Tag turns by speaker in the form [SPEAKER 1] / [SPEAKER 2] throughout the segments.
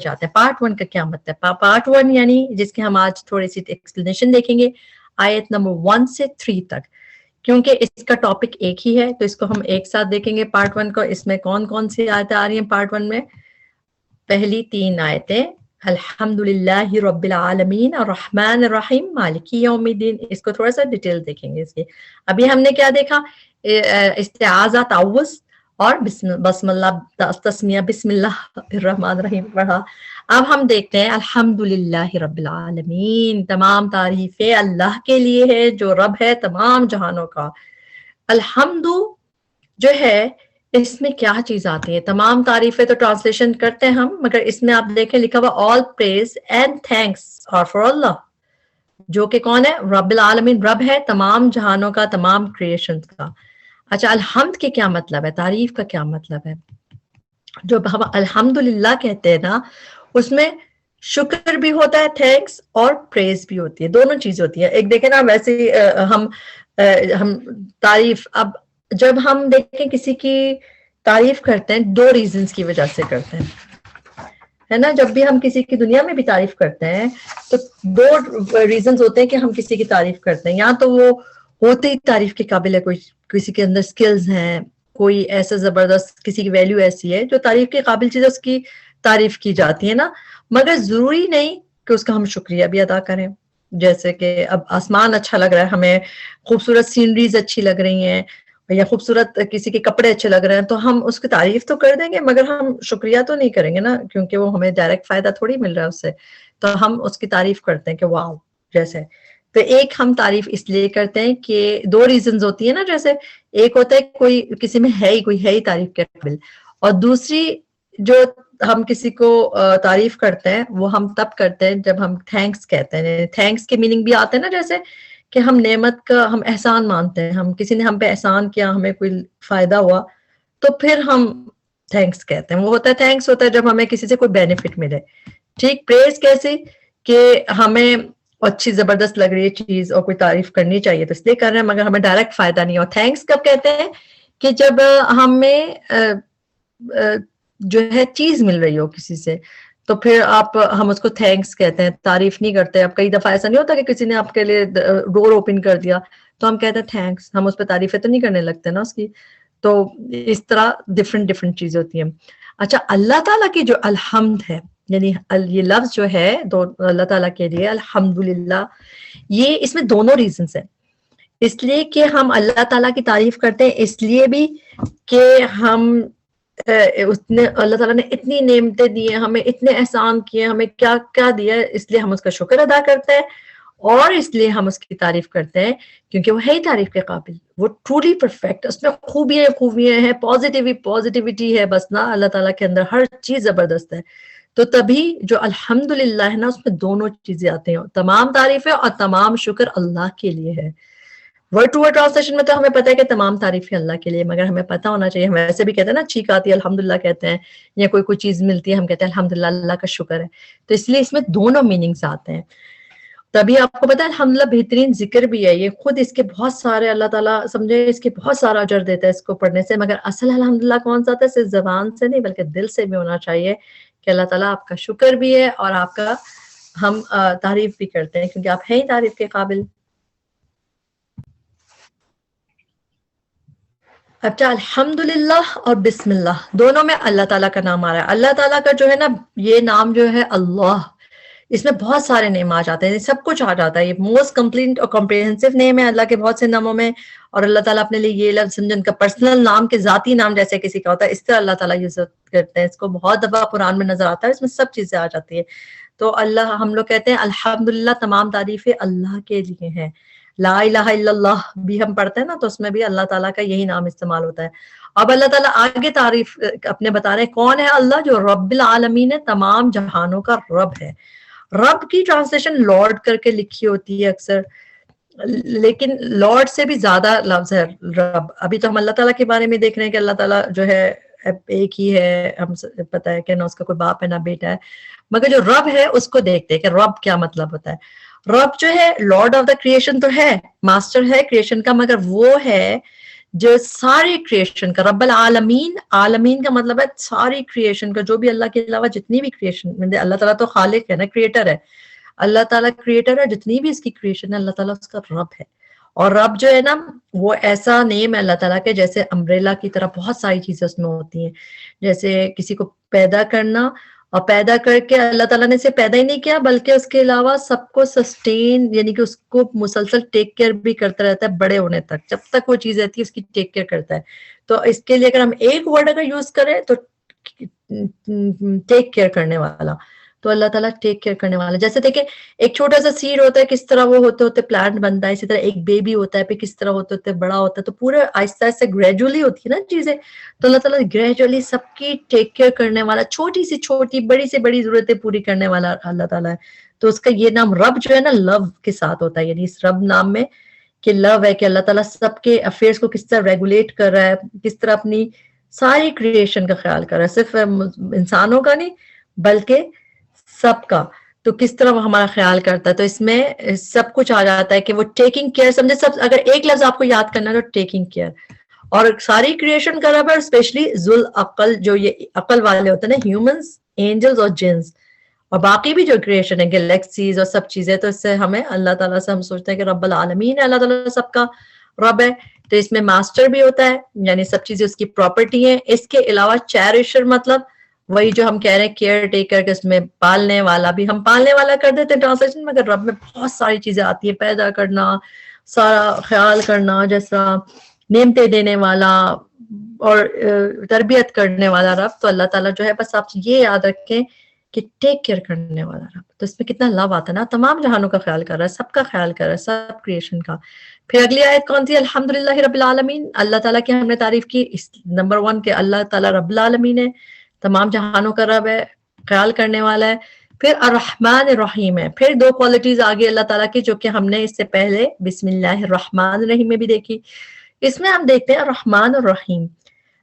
[SPEAKER 1] जाते हैं। पार्ट 1 का क्या मतलब है? पार्ट 1 यानी जिसके हम आज थोड़ी सी एक्सप्लेनेशन देखेंगे आयत नंबर 1 से 3 तक, क्योंकि इसका टॉपिक एक ही है तो इसको हम एक साथ देखेंगे पार्ट 1 को। इसमें कौन कौन सी आयतें आ रही हैं पार्ट 1 में? पहली 3 आयतें अल्हम्दुलिल्लाहि रब्बिल आलमीन अर्रहमान अर्रहीम मालिकी यौमिद्दीन, इसको थोड़ा सा डिटेल देखेंगे इसकी। अभी हमने क्या देखा? इस्तिआज़ा ताउज़ और बस्मिल्लाह तस्मिया बिस्मिल्लाहिर्रहमानिर्रहीम पढ़ा। अब हम देखते हैं अल्हम्दुलिल्लाहि रब्बिल आलमीन, तमाम तारीफें अल्लाह के लिए है जो रब है तमाम जहानों का। अल्हम्दु जो है इसमें क्या चीज आती है? तमाम तारीफें तो ट्रांसलेशन करते हैं हम, मगर इसमें आप देखें लिखा हुआ all praise and thanks are for Allah, जो कि कौन है? रब्बिल आलमीन, रब है तमाम जहानों का, तमाम क्रिएशंस का। अच्छा, अलहम्द के क्या मतलब है? तारीफ का क्या मतलब है? जो हम अल्हम्दुलिल्लाह कहते हैं ना, उसमें शुक्र भी होता है, थैंक्स, और प्रेज भी होती है, दोनों चीज होती है। एक देखें ना, वैसे हम तारीफ, अब जब हम देखें किसी की तारीफ करते हैं 2 रीजंस की वजह से करते हैं, है ना। जब भी हम किसी की दुनिया में भी तारीफ करते हैं तो 2 रीजंस होते हैं कि हम किसी की तारीफ करते हैं। या तो वो होते ही तारीफ के काबिल है, कोई किसी के अंदर स्किल्स हैं, कोई ऐसा जबरदस्त, किसी की वैल्यू ऐसी है जो तारीफ के काबिल चीज है, उसकी तारीफ की जाती है ना। मगर जरूरी नहीं कि उसका हम शुक्रिया भी अदा करें। जैसे कि अब आसमान अच्छा लग रहा है, हमें खूबसूरत सीनरीज अच्छी लग रही हैं, या खूबसूरत किसी के कपड़े अच्छे लग रहे हैं, तो हम उसकी तारीफ तो कर देंगे मगर हम शुक्रिया तो नहीं करेंगे ना, क्योंकि वो हमें डायरेक्ट फायदा थोड़ी मिल रहा है उससे। तो हम उसकी तारीफ करते हैं कि वाह, जैसे। तो एक हम तारीफ इसलिए करते हैं कि 2 रीजंस होती है ना, जैसे एक होता है कोई किसी में है ही, कोई है ही तारीफ के काबिल, और दूसरी जो हम किसी को तारीफ करते हैं वो हम तब करते हैं जब हम थैंक्स कहते हैं। थैंक्स के मीनिंग भी आते हैं ना, जैसे कि हम नेमत का हम एहसान मानते हैं, हम किसी ने हम पे एहसान किया, हमें कोई फायदा हुआ, तो फिर हम थैंक्स कहते हैं। वो होता है थैंक्स होता है जब हमें किसी से कोई बेनिफिट मिले। ठीक, प्रेज कैसे कि हमें अच्छी जबरदस्त लग रही है चीज और कोई तारीफ करनी चाहिए तो इसलिए कर रहे हैं, मगर हमें डायरेक्ट फायदा नहीं हो। थैंक्स कब कहते हैं? कि जब हमें जो है चीज मिल रही हो किसी से, तो फिर हम उसको थैंक्स कहते हैं, तारीफ नहीं करते। अब कई दफा ऐसा नहीं होता कि किसी ने आपके लिए डोर ओपन कर दिया तो हम कहते हैं थैंक्स, हम उस पर तारीफें तो नहीं करने लगते ना उसकी। तो इस तरह डिफरेंट डिफरेंट चीजें होती हैं। अच्छा, अल्लाह ताला की जो अलहम्द है, यानी ये लफ्ज जो है दो अल्लाह ताला के लिए अल्हम्दुलिल्लाह, ये इसमें दोनों रीजंस है। इसलिए कि हम अल्लाह ताला की तारीफ करते हैं, इसलिए भी कि हम उसने अल्लाह ताला ने इतनी नेमतें दी हैं हमें, इतने एहसान किए, हमें क्या क्या दिया है, इसलिए हम उसका शुक्र अदा करते हैं, और इसलिए हम उसकी तारीफ करते हैं क्योंकि वो है ही तारीफ के काबिल, वो ट्रूली परफेक्ट, उसमें खूबियां हैं, पॉजिटिविटी है, बस ना अल्लाह ताला के अंदर हर चीज जबरदस्त है। तो तभी जो अल्हम्दुलिल्लाह है ना, उसमें दोनों चीजें आती हैं, तमाम तारीफें और तमाम शुक्र अल्लाह के लिए है। वर्ड टू वर्ड ट्रांसलेशन में तो हमें पता है कि तमाम तारीफें अल्लाह के लिए, मगर हमें पता होना चाहिए, हम वैसे भी कहते हैं ना, चीख आती है अल्हम्दुलिल्लाह कहते हैं, या कोई चीज मिलती है हम कहते हैं अल्हम्दुलिल्लाह, अल्लाह का शुक्र है। तो इसलिए इसमें दोनों मीनिंग्स आते हैं। तभी आपको पता है अल्हम्दुलिल्लाह बेहतरीन जिक्र भी है, ये खुद इसके बहुत सारे अल्लाह ताला समझे इसके बहुत सारा अजर देता है इसको पढ़ने से। मगर असल अल्हम्दुलिल्लाह कौन सा आता है? सिर्फ जबान से नहीं बल्कि दिल से भी होना चाहिए कि अल्लाह ताला आपका शुक्र भी है और आपका हम तारीफ भी करते हैं क्योंकि आप हैं ही तारीफ के काबिल। अच्छा, अल्हम्दुलिल्लाह और बिस्मिल्लाह दोनों में अल्लाह ताला का नाम आ रहा है। अल्लाह ताला का जो है ना, ये नाम जो है अल्लाह, इसमें बहुत सारे नेम आ जाते हैं, सब कुछ आ जाता है। ये मोस्ट कंप्लीट और कॉम्प्रिहेंसिव नेम है अल्लाह के बहुत से नामों में। और अल्लाह ताला अपने लिए ये लफ्ज समझे उनका पर्सनल नाम के जाती नाम जैसे किसी का होता है, इस तरह अल्लाह ताला यूज करते हैं इसको। बहुत दफा कुरान में नजर आता है, इसमें सब चीजें आ जाती है। तो अल्लाह, हम लोग कहते हैं अल्हम्दुलिल्लाह, तमाम तारीफें अल्लाह के लिए हैं। ला इलाहा इल्लल्लाह भी हम पढ़ते हैं ना, तो उसमें भी अल्लाह ताला का यही नाम इस्तेमाल होता है। अब अल्लाह ताला आगे तारीफ अपने बता रहे हैं, कौन है अल्लाह? जो रब्बिल आलमीन है, तमाम जहानों का रब है। रब की ट्रांसलेशन लॉर्ड करके लिखी होती है अक्सर, लेकिन लॉर्ड से भी ज्यादा लफ्ज है रब। अभी तो हम अल्लाह ताला के बारे में देख रहे हैं कि अल्लाह ताला जो है एक ही है, हम पता है कि ना उसका कोई बाप है ना बेटा है। मगर जो रब है उसको देखते हैं कि रब क्या मतलब होता है। रब जो है लॉर्ड ऑफ द क्रिएशन तो है, मास्टर है क्रिएशन का, मगर वो है جو सारे क्रिएशन का रब्बल आलमीन, आलमीन का मतलब है सारी क्रिएशन का, जो भी अल्लाह के अलावा जितनी भी क्रिएशन, मतलब अल्लाह ताला तो खालिक है ना, क्रिएटर है, अल्लाह ताला क्रिएटर है, जितनी भी इसकी क्रिएशन है अल्लाह ताला उसका रब है। और रब जो है ना वो ऐसा नेम है अल्लाह ताला के, जैसे अम्ब्रेला की तरह बहुत सारी चीजें उसमें होती हैं। जैसे किसी को पैदा करना, और पैदा करके अल्लाह ताला ने इसे पैदा ही नहीं किया बल्कि उसके अलावा सबको सस्टेन, यानी कि उसको मुसलसल टेक केयर भी करता रहता है बड़े होने तक, जब तक वो चीज रहती है उसकी टेक केयर करता है। तो इसके लिए अगर हम एक वर्ड अगर यूज करें तो टेक केयर करने वाला, तो अल्लाह ताला टेक केयर करने वाला। जैसे देखिए एक छोटा सा सीड होता है, किस तरह वो होते होते प्लांट बनता है, इसी तरह एक बेबी होता है, फिर किस तरह होते होते बड़ा होता है, तो पूरे आहिस्ता आहिस्ता ग्रेजुअली होती है ना चीजें। तो अल्लाह ताला ग्रेजुअली सबकी टेक केयर करने वाला, छोटी से छोटी बड़ी से बड़ी जरूरतें पूरी करने वाला अल्लाह ताला है। तो उसका ये नाम रब जो है ना लव के साथ होता है, यानी इस रब नाम में कि लव है, कि अल्लाह ताला सबके अफेयर्स को किस तरह रेगुलेट कर रहा है, किस तरह अपनी सारी क्रिएशन का ख्याल कर रहा है, सिर्फ इंसानों का नहीं बल्कि सबका। तो किस तरह वो हमारा ख्याल करता है, तो इसमें सब कुछ आ जाता है कि वो टेकिंग केयर, समझे सब, अगर एक लफ्ज आपको याद करना है तो टेकिंग केयर। और सारी क्रिएशन का रब है, स्पेशली जुल अकल, जो ये अकल वाले होते हैं ना, ह्यूमंस, एंजल्स और जिन्स, और बाकी भी जो क्रिएशन है गैलेक्सीज और सब चीजें। तो इससे हमें अल्लाह ताला से हम सोचते हैं कि रब्बुल आलमीन है, अल्लाह ताला सबका रब है। तो इसमें मास्टर भी होता है, यानी सब चीजें उसकी प्रॉपर्टी है। इसके अलावा चेरिशर, मतलब वही जो हम कह रहे हैं केयर टेकर, के उसमें पालने वाला, भी हम पालने वाला कर देते हैं ट्रांसलेशन, मगर रब में बहुत सारी चीजें आती है, पैदा करना, सारा ख्याल करना, जैसा नेमते देने वाला और तरबियत करने वाला रब। तो अल्लाह ताला जो है, बस आप ये याद रखें कि टेक केयर करने वाला रब। तो इसमें कितना लव आता है ना, तमाम जहानों का ख्याल कर रहा है, सबका ख्याल कर रहा है, सब क्रिएशन का। फिर अगली आयत कौन सी, अल्हम्दुलिल्लाह रब्बिल आलमीन, अल्लाह ताला की हमने तारीफ की। इस नंबर 1 के अल्लाह ताला रब्बिल आलमीन है, तमाम जहानों का रब है, ख्याल करने वाला है। फिर अर्रहमान रहीम है। फिर 2 क्वालिटीज आ गई अल्लाह ताला की, जो कि हमने इससे पहले बिस्मिल्लाहिर रहमान रहीम में भी देखी। इसमें हम देखते हैं रहमान और रहीम।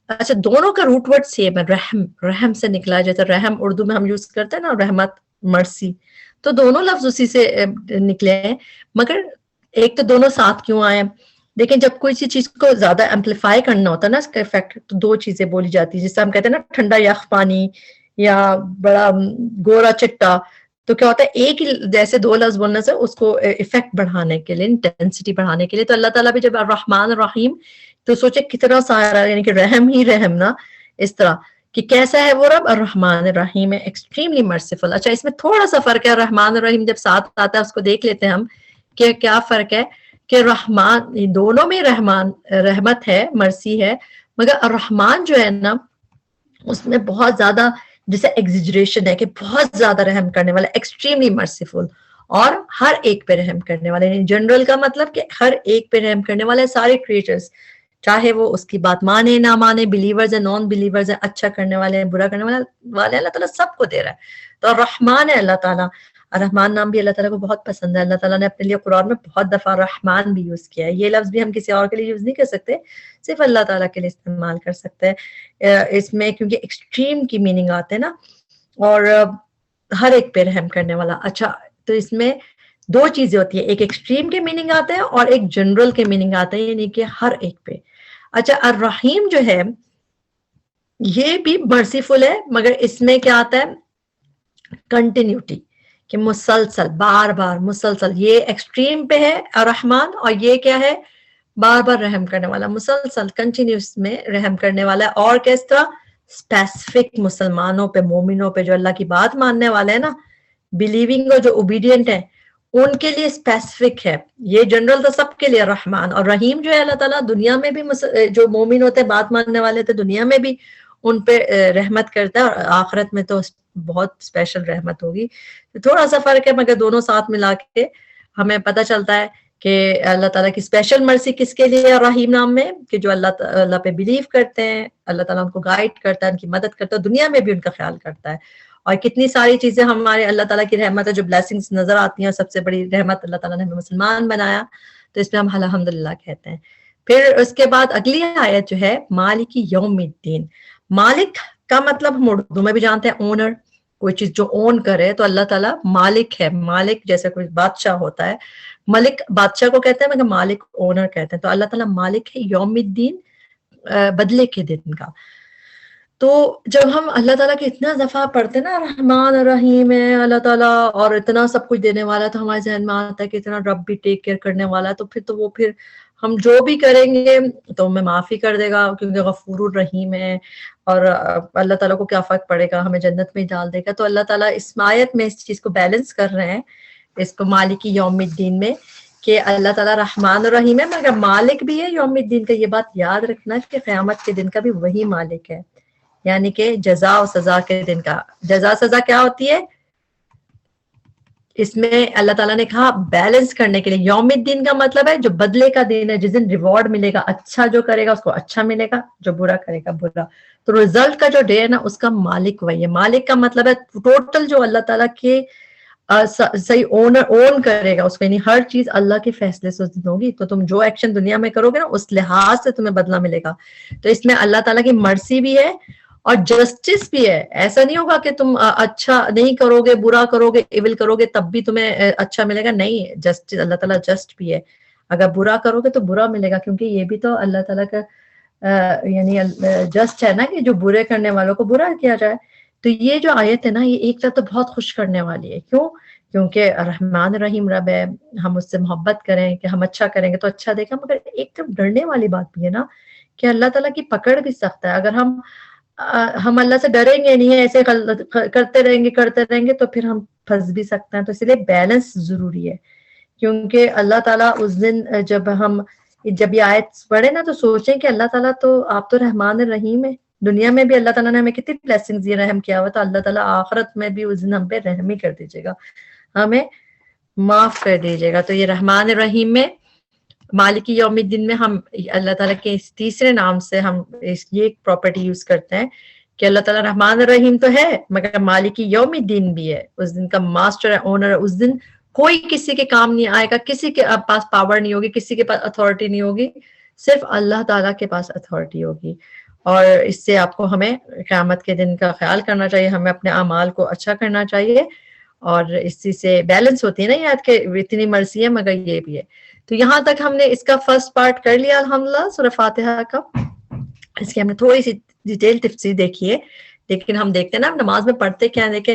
[SPEAKER 1] अच्छा, दोनों का रूट वर्ड सेम है, रहम, रहम से निकला है। जैसे रहम उर्दू में हम यूज करते हैं ना, रहमत, मर्सी, तो दोनों लफ्ज उसी से निकले हैं। मगर एक तो दोनों साथ क्यों आए, लेकिन जब कोई सी चीज को ज्यादा एम्पलीफाई करना होता है ना इसका इफेक्ट, तो 2 चीजें बोली जाती है। जैसे हम कहते हैं ना ठंडा यख पानी या बड़ा गोरा चिट्टा, तो क्या होता है एक ही जैसे 2 लफ्ज बोलने से उसको इफेक्ट बढ़ाने के लिए, इंटेंसिटी बढ़ाने के लिए। तो अल्लाह ताला भी जब रहमान रहीम, तो सोचे कितना सारा, यानी कि रहम ही रहम ना, इस तरह कि कैसा है वो रब, रहमान रहीम है, एक्सट्रीमली मर्सीफुल। अच्छा, इसमें थोड़ा सा फर्क है, रहमान रहीम जब साथ आता है उसको देख लेते हैं हम कि क्या फर्क है। कि रहमान, दोनों में रहमान रहमत है, मर्सी है, मगर रहमान जो है ना उसमें बहुत ज्यादा जैसे एग्जिजरेशन है कि बहुत ज्यादा रहम करने वाला, एक्सट्रीमली मर्सीफुल, और हर एक पे रहम करने वाले। जनरल का मतलब कि हर एक पे रहम करने वाले, सारे क्रिएटर्स, चाहे वो उसकी बात माने ना माने, बिलीवर्स है, नॉन बिलीवर्स है, अच्छा करने वाले हैं, बुरा करने वाले, अल्लाह ताला सबको दे रहा है। तो रहमान है अल्लाह ताला। रहमान नाम भी अल्लाह ताला को बहुत पसंद है। अल्लाह ताला ने अपने लिए कुरान में बहुत दफा रहमान भी यूज किया है। ये लफ्ज भी हम किसी और के लिए यूज नहीं कर सकते, सिर्फ अल्लाह ताला के लिए इस्तेमाल कर सकते हैं इसमें, क्योंकि एक्सट्रीम की मीनिंग आते हैं ना, और हर एक पे रहम करने वाला। अच्छा, तो इसमें 2 चीजें होती है, एक एक्सट्रीम के मीनिंग आते हैं और एक जनरल के मीनिंग आते हैं, यानी कि हर एक पे। अच्छा, अर्रहीम जो है ये भी मर्सीफुल है, मगर इसमें क्या आता है, कंटिन्यूटी, कि मुसलसल, बार बार मुसलसल। ये एक्सट्रीम पे है अर्रहमान, और ये क्या है, बार बार रहम करने वाला, मुसलसल कंटिन्यूस में रहम करने वाला है। और किस तरह, स्पेसिफिक मुसलमानों पे, मोमिनों पे, जो अल्लाह की बात मानने वाले हैं ना, बिलीविंग और जो ओबीडियंट है, उनके लिए स्पेसिफिक है। ये जनरल तो सबके लिए रहमान। और रहीम जो है अल्लाह ताला दुनिया में भी जो मोमिन होते हैं, बात मानने वाले थे, दुनिया में भी उन पे रहमत करता है, और आखिरत में तो बहुत स्पेशल रहमत होगी। तो थोड़ा सा फर्क है, मगर दोनों साथ मिला के हमें पता चलता है कि अल्लाह ताला की स्पेशल मर्सी किसके लिए है रहीम नाम में, कि जो अल्लाह पे बिलीव करते हैं, अल्लाह ताला उनको गाइड करता है, उनकी मदद करता है, दुनिया में भी उनका ख्याल करता है। और कितनी सारी चीजें हमारे अल्लाह ताला की रहमत है, जो ब्लेसिंग्स नजर आती हैं, और सबसे बड़ी रहमत अल्लाह ताला ने हमें मुसलमान बनाया, तो इसमें हम अल्हम्दुलिल्लाह कहते हैं। फिर उसके बाद अगली आयत जो है, मालिकी यौमिद्दीन। मालिक का मतलब हम उर्दू में भी जानते हैं ओनर, कोई चीज जो ओन करे, तो अल्लाह ताला मालिक है। मालिक जैसे कोई बादशाह होता है, मलिक बादशाह को कहते हैं, मगर मालिक ओनर कहते हैं। तो अल्लाह ताला मालिक है यौमिद्दीन, بدلے کے دن کا. تو جب ہم اللہ تعالیٰ کے اتنا دفعہ پڑھتے ہیں نا رحمان رحیم ہے اللہ تعالیٰ اور اتنا سب کچھ دینے والا, تو ہمارے ذہن میں آتا ہے کہ اتنا رب بھی ٹیک کیئر کرنے والا ہے, تو پھر ہم جو بھی کریں گے تو ہمیں معافی کر دے گا کیونکہ غفور الرحیم ہے, اور اللہ تعالیٰ کو کیا فرق پڑے گا, ہمیں جنت میں ڈال دے گا. تو اللہ تعالیٰ اس آیت میں اس چیز کو بیلنس کر رہے ہیں, اس کو مالک یوم الدین میں, کہ اللہ تعالیٰ رحمان الرحیم ہے مگر مالک بھی ہے یوم الدین کا. یہ بات یاد رکھنا کہ قیامت کے دن کا بھی وہی مالک ہے, یعنی کہ جزا و سزا کے دن کا. جزا سزا کیا ہوتی ہے اس میں اللہ تعالیٰ نے کہا بیلنس کرنے کے لیے. یوم الدین کا مطلب ہے جو بدلے کا دن ہے, جس دن ریوارڈ ملے گا, اچھا جو کرے گا اس کو اچھا ملے گا, جو برا کرے گا برا. تو رزلٹ کا جو ڈے ہے نا اس کا مالک وہی ہے. مالک کا مطلب ہے ٹوٹل جو اللہ تعالیٰ کے صحیح اون کرے گا اس کو, یعنی ہر چیز اللہ کے فیصلے سے اس دن ہوگی. تو تم جو ایکشن دنیا میں کرو گے نا اس لحاظ سے تمہیں بدلہ ملے گا. تو اس میں اللہ تعالیٰ کی مرسی بھی ہے اور جسٹس بھی ہے. ایسا نہیں ہوگا کہ تم اچھا نہیں کرو گے, برا کرو گے, ایول کرو گے تب بھی تمہیں اچھا ملے گا. نہیں, جسٹس اللہ تعالیٰ جسٹ بھی ہے. اگر برا کرو گے تو برا ملے گا, کیونکہ یہ بھی تو اللہ تعالیٰ کا یعنی جسٹ ہے نا کہ جو برے کرنے والوں کو برا کیا جائے. تو یہ جو آیت ہے نا یہ ایک طرح تو بہت خوش کرنے والی ہے. کیوں؟ کیونکہ رحمان رحیم رب ہے, ہم اس سے محبت کریں کہ ہم اچھا کریں گے تو اچھا دے گا. مگر ایک طرف ڈرنے والی بات بھی ہے نا کہ اللہ تعالیٰ کی پکڑ بھی سخت ہے. اگر ہم اللہ سے ڈریں گے نہیں, ایسے کرتے رہیں گے تو پھر ہم پھنس بھی سکتے ہیں. تو اس لیے بیلنس ضروری ہے, کیونکہ اللہ تعالیٰ اس دن جب یہ آیت پڑھے نا تو سوچیں کہ اللہ تعالیٰ تو آپ تو رحمان الرحیم ہے. دنیا میں بھی اللہ تعالیٰ نے ہمیں کتنی بلیسنگز دی, رحم کیا ہوا, تو اللہ تعالیٰ آخرت میں بھی اس دن ہم پہ رحم ہی کر دیجیے گا, ہمیں معاف کر دیجیے گا. تو یہ رحمان الرحیم میں مالک یوم الدین میں ہم اللہ تعالیٰ کے اس تیسرے نام سے ہم یہ ایک پراپرٹی یوز کرتے ہیں کہ اللہ تعالیٰ رحمان الرحیم تو ہے مگر مالک یوم الدین بھی ہے. اس دن کا ماسٹر ہے, اونر ہے. اس دن کوئی کسی کے کام نہیں آئے گا, کسی کے پاس پاور نہیں ہوگی, کسی کے پاس اتھارٹی نہیں ہوگی, صرف اللہ تعالیٰ کے پاس اتھارٹی ہوگی. اور اس سے آپ کو ہمیں قیامت کے دن کا خیال کرنا چاہیے, ہمیں اپنے اعمال کو اچھا کرنا چاہیے. اور اسی سے بیلنس ہوتی ہے نا یاد کہ اتنی مرضی ہے مگر یہ بھی ہے. تو یہاں تک ہم نے اس کا فرسٹ پارٹ کر لیا الحمدللہ سورہ فاتحہ کا. اس کی ہم نے تھوڑی سی ڈیٹیل تفسیر دیکھی ہے, لیکن ہم دیکھتے ہیں نا نماز میں پڑھتے کیا, دیکھیں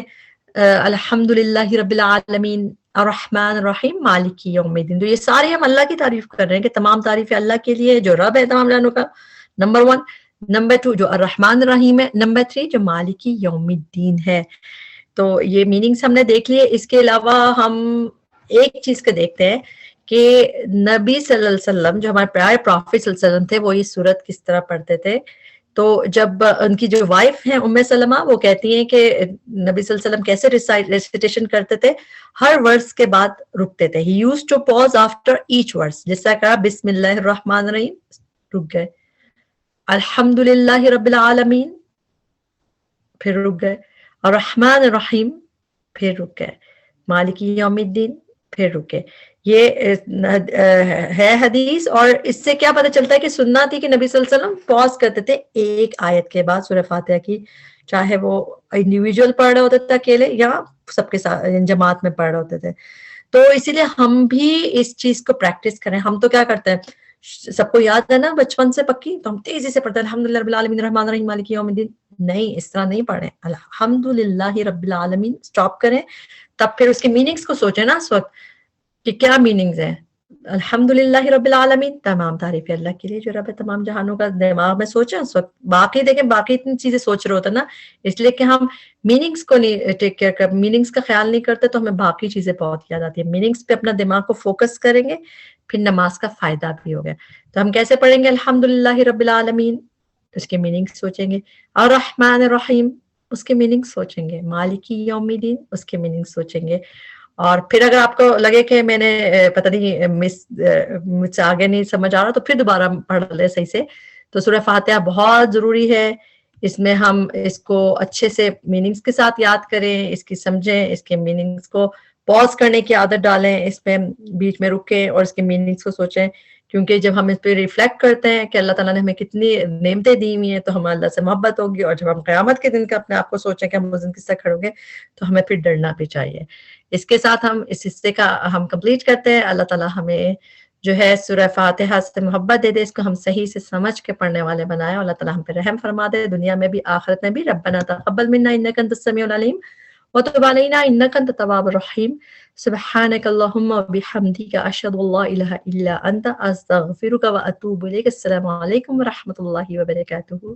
[SPEAKER 1] الحمدللہ رب العالمین الرحمن الرحیم مالک یوم الدین. تو یہ سارے ہم اللہ کی تعریف کر رہے ہیں کہ تمام تعریفیں اللہ کے لیے جو رب ہے تمام جانوں کا, نمبر 1. نمبر 2 جو الرحمن الرحیم ہے. نمبر 3 جو مالک یوم الدین ہے. تو یہ میننگز ہم نے دیکھ لیے. اس کے علاوہ ہم ایک چیز کو دیکھتے ہیں کہ نبی صلی اللہ علیہ وسلم جو ہمارے پیارے پروفیٹ صلی اللہ علیہ وسلم تھے وہ یہ سورت کس طرح پڑھتے تھے. تو جب ان کی جو وائف ہیں ام سلمہ وہ کہتی ہیں کہ نبی صلی اللہ علیہ وسلم کیسے ریسائٹیشن کرتے تھے, ہر ورس کے بعد رکتے تھے. He used to pause after each verse, جس طرح کہا بسم اللہ الرحمن الرحیم رک گئے, الحمدللہ رب العالمین پھر رک گئے, الرحمن الرحیم پھر رک گئے, مالک یوم الدین پھر رکے. یہ ہے حدیث. اور اس سے کیا پتہ چلتا ہے کہ سننا تھی کہ نبی صلی اللہ علیہ وسلم پاز کرتے تھے ایک آیت کے بعد سورہ فاتحہ کی, چاہے وہ انڈیویجول پڑھ رہے ہوتے تھے اکیلے یا سب کے ساتھ جماعت میں پڑھ رہے ہوتے تھے. تو اسی لیے ہم بھی اس چیز کو پریکٹس کریں. ہم تو کیا کرتے ہیں, سب کو یاد ہے نا بچپن سے پکی, تو ہم تیزی سے پڑھتے ہیں الحمدللہ رب العالمین الرحمن الرحیم مالک یوم الدین. نہیں, اس طرح نہیں پڑھیں. الحمدللہ رب العالمین سٹاپ کریں, تب پھر اس کے میننگز کو سوچیں نا اس وقت کہ کیا میننگز ہیں. الحمدللہ رب العالمین تمام تعریف اللہ کے لیے جو رب ہے تمام جہانوں کا. دماغ میں سوچیں اس وقت. باقی دیکھیں باقی اتنی چیزیں سوچ رہے ہوتے نا, اس لیے کہ ہم میننگز کو نہیں ٹیک کیئر کر, میننگز کا خیال نہیں کرتے, تو ہمیں باقی چیزیں بہت یاد آتی ہیں. میننگز پہ اپنا دماغ کو فوکس کریں گے پھر نماز کا فائدہ بھی ہوگا. تو ہم کیسے پڑھیں گے الحمدللہ رب العالمین, اس کے میننگ سوچیں گے. الرحمن الرحیم اس کے میننگ سوچیں گے. مالک یوم الدین اس کے میننگ سوچیں گے. اور پھر اگر آپ کو لگے کہ میں نے پتہ نہیں مجھ سے آگے نہیں سمجھ آ رہا, تو پھر دوبارہ پڑھ لیں صحیح سے. تو سورہ فاتحہ بہت ضروری ہے. اس میں ہم اس کو اچھے سے میننگز کے ساتھ یاد کریں, اس کی سمجھیں, اس کے میننگز کو پاز کرنے کی عادت ڈالیں, اس میں بیچ میں رکیں اور اس کے میننگز کو سوچیں. کیونکہ جب ہم اس پہ ریفلیکٹ کرتے ہیں کہ اللہ تعالیٰ نے ہمیں کتنی نعمتیں دی ہوئی ہیں, تو ہمیں اللہ سے محبت ہوگی. اور جب ہم قیامت کے دن کا اپنے آپ کو سوچیں کہ ہم اس دن کس طرح کھڑے ہوں گے, تو ہمیں پھر ڈرنا بھی چاہیے. اس کے ساتھ ہم اس حصے کا ہم کمپلیٹ کرتے ہیں. اللہ تعالیٰ ہمیں جو ہے سورہ فاتحہ سے محبت دے دے، اس کو ہم صحیح سے سمجھ کے پڑھنے والے بنائے. اللہ تعالیٰ ہم پہ رحم فرما دے، دنیا میں بھی آخرت میں بھی. ربنا تقبل منا انک انت السمیع العلیم وتب علینا انک انت التواب الرحیم. سبحانک اللہم وبحمدک اشہد ان لا الہ الا انت استغفرک واتوب الیک. السلام علیکم ورحمۃ اللہ وبرکاتہ.